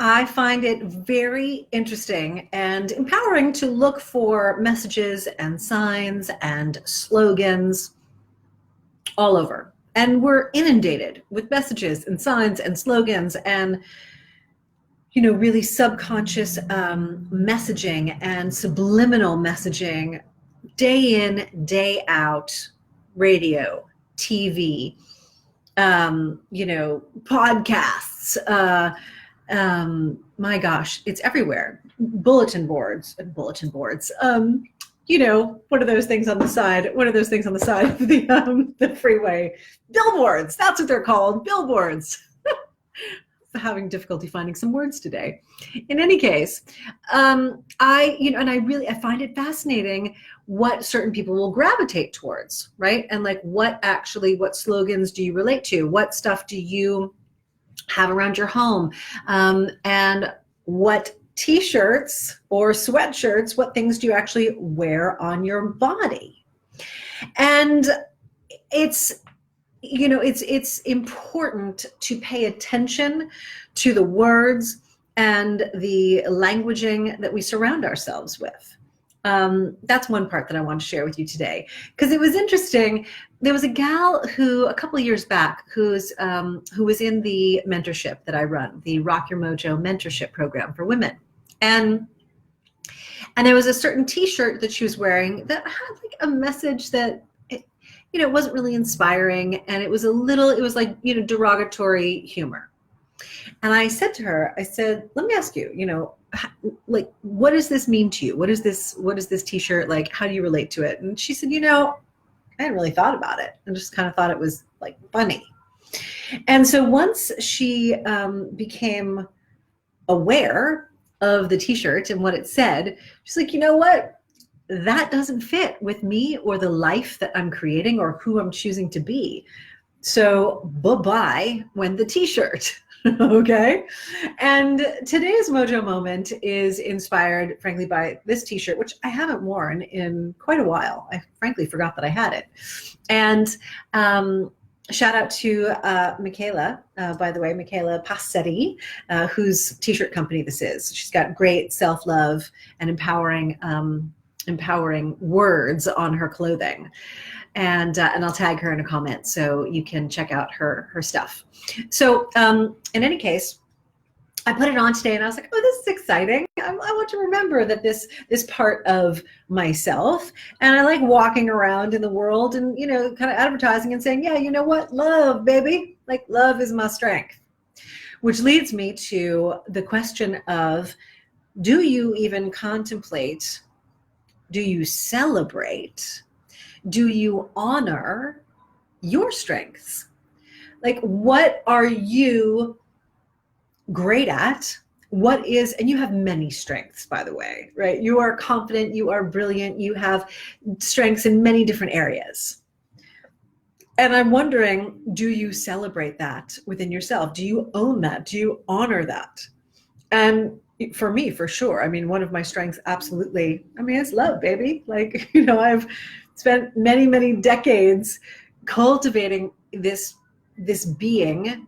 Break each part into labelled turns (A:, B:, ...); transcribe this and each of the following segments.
A: I find it very interesting and empowering to look for messages and signs and slogans all over. And we're inundated with messages and signs and slogans and, really subconscious messaging and subliminal messaging, day in, day out, radio, TV, podcasts, my gosh, it's everywhere. Bulletin boards. What are those things on the side? What are those things on the side of the freeway? Billboards. That's what they're called. Billboards. Having difficulty finding some words today. In any case, I find it fascinating what certain people will gravitate towards, right? And like what slogans do you relate to? What stuff do you have around your home? And what t-shirts or sweatshirts, what things do you actually wear on your body? And it's important to pay attention to the words and the languaging that we surround ourselves with. That's one part that I want to share with you today, because it was interesting. There was a gal who a couple of years back who was in the mentorship that I run, the Rock Your Mojo mentorship program for women. And there was a certain t-shirt that she was wearing that had like a message that it wasn't really inspiring, and it was like, derogatory humor. And I said to her, let me ask you, like, what does this mean to you? What is this t-shirt like? How do you relate to it? And she said, I hadn't really thought about it. I just kind of thought it was like funny. And so once she became aware of the t-shirt and what it said, she's like, you know what? That doesn't fit with me or the life that I'm creating or who I'm choosing to be. So bye-bye when the t-shirt. Okay. And today's Mojo Moment is inspired, frankly, by this t-shirt, which I haven't worn in quite a while. I frankly forgot that I had it. And shout out to Michaela, by the way, Michaela Passetti, whose t-shirt company this is. She's got great self-love and empowering words on her clothing. And I'll tag her in a comment so you can check out her stuff. So in any case, I put it on today and I was like, oh, this is exciting. I want to remember that this part of myself, and I like walking around in the world and, kind of advertising and saying, yeah, you know what? Love, baby. Like, love is my strength. Which leads me to the question of, do you even contemplate? Do you celebrate? Do you honor your strengths? Like, what are you great at? And you have many strengths, by the way, right? You are confident, you are brilliant, you have strengths in many different areas. And I'm wondering, do you celebrate that within yourself? Do you own that? Do you honor that? And for me, for sure. I mean, one of my strengths, absolutely. I mean, it's love, baby. Like, I've spent many, many decades cultivating this being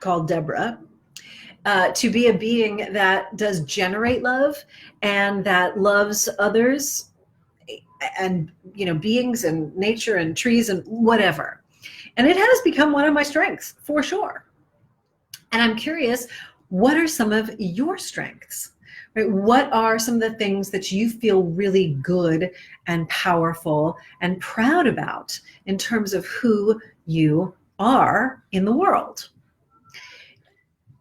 A: called Deborah, to be a being that does generate love and that loves others and, beings and nature and trees and whatever. And it has become one of my strengths, for sure. And I'm curious, what are some of your strengths? Right? What are some of the things that you feel really good and powerful and proud about in terms of who you are in the world?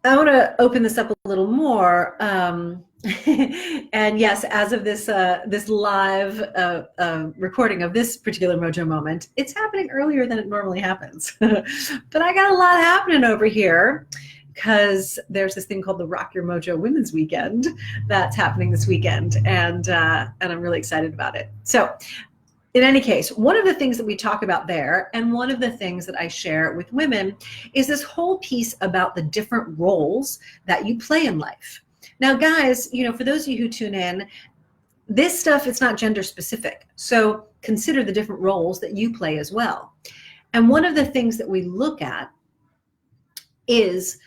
A: I want to open this up a little more. And yes, as of this live recording of this particular Mojo Moment, it's happening earlier than it normally happens. But I got a lot happening over here, because there's this thing called the Rock Your Mojo Women's Weekend that's happening this weekend, and I'm really excited about it. So in any case, one of the things that we talk about there, and one of the things that I share with women, is this whole piece about the different roles that you play in life. Now, guys, for those of you who tune in, this stuff, it's not gender specific. So consider the different roles that you play as well. And one of the things that we look at is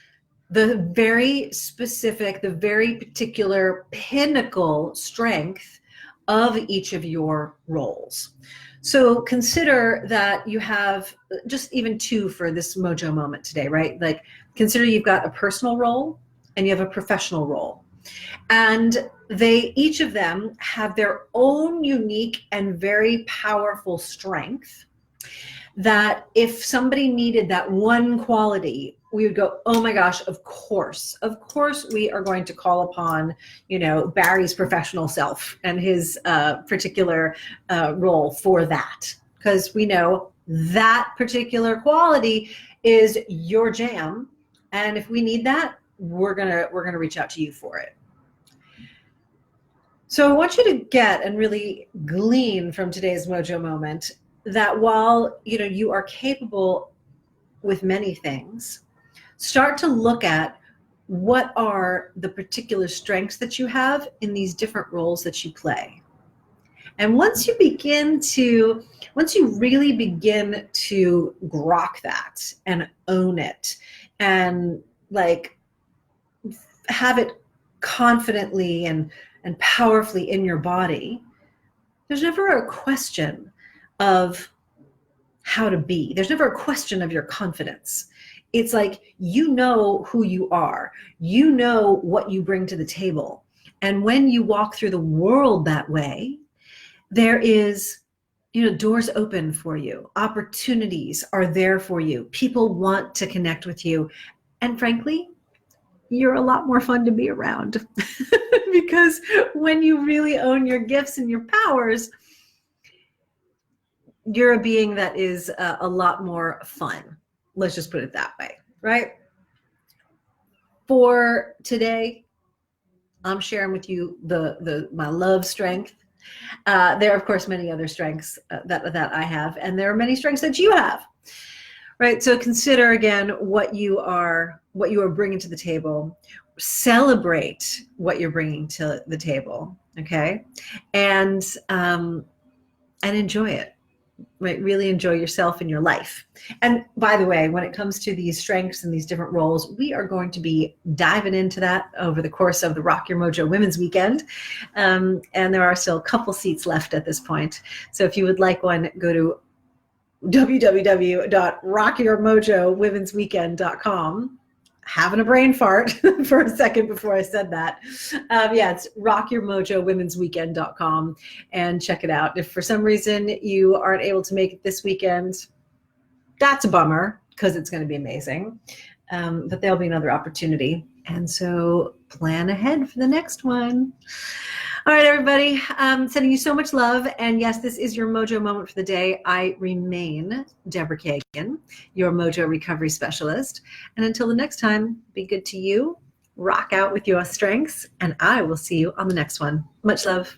A: the very specific, the very particular pinnacle strength of each of your roles. So consider that you have just even two for this Mojo moment today, right? Like consider you've got a personal role and you have a professional role. And they, each of them have their own unique and very powerful strength that if somebody needed that one quality, we would go, oh my gosh, of course we are going to call upon, you know, Barry's professional self and his particular role for that, because we know that particular quality is your jam, and if we need that, we're gonna reach out to you for it. So I want you to get and really glean from today's Mojo moment that while, you know, you are capable with many things, start to look at what are the particular strengths that you have in these different roles that you play. And once you really begin to grok that and own it and like have it confidently and powerfully in your body, there's never a question of how to be. There's never a question of your confidence. It's like, you know who you are. You know what you bring to the table. And when you walk through the world that way, there is, you know, doors open for you. Opportunities are there for you. People want to connect with you. And frankly, you're a lot more fun to be around because when you really own your gifts and your powers, you're a being that is a lot more fun. Let's just put it that way, right? For today, I'm sharing with you my love strength. There are, of course, many other strengths that I have, and there are many strengths that you have, right? So consider again what you are bringing to the table. Celebrate what you're bringing to the table, okay? And enjoy it. Right? Really enjoy yourself and your life. And by the way, when it comes to these strengths and these different roles, we are going to be diving into that over the course of the Rock Your Mojo Women's Weekend. And there are still a couple seats left at this point. So if you would like one, go to www.rockyourmojowomensweekend.com. Having a brain fart for a second before I said that. Yeah, it's rockyourmojowomensweekend.com and check it out. If for some reason you aren't able to make it this weekend, that's a bummer because it's going to be amazing. But there'll be another opportunity. And so plan ahead for the next one. All right, everybody, sending you so much love. And yes, this is your Mojo moment for the day. I remain Deborah Kagan, your Mojo recovery specialist. And until the next time, be good to you, rock out with your strengths, and I will see you on the next one. Much love.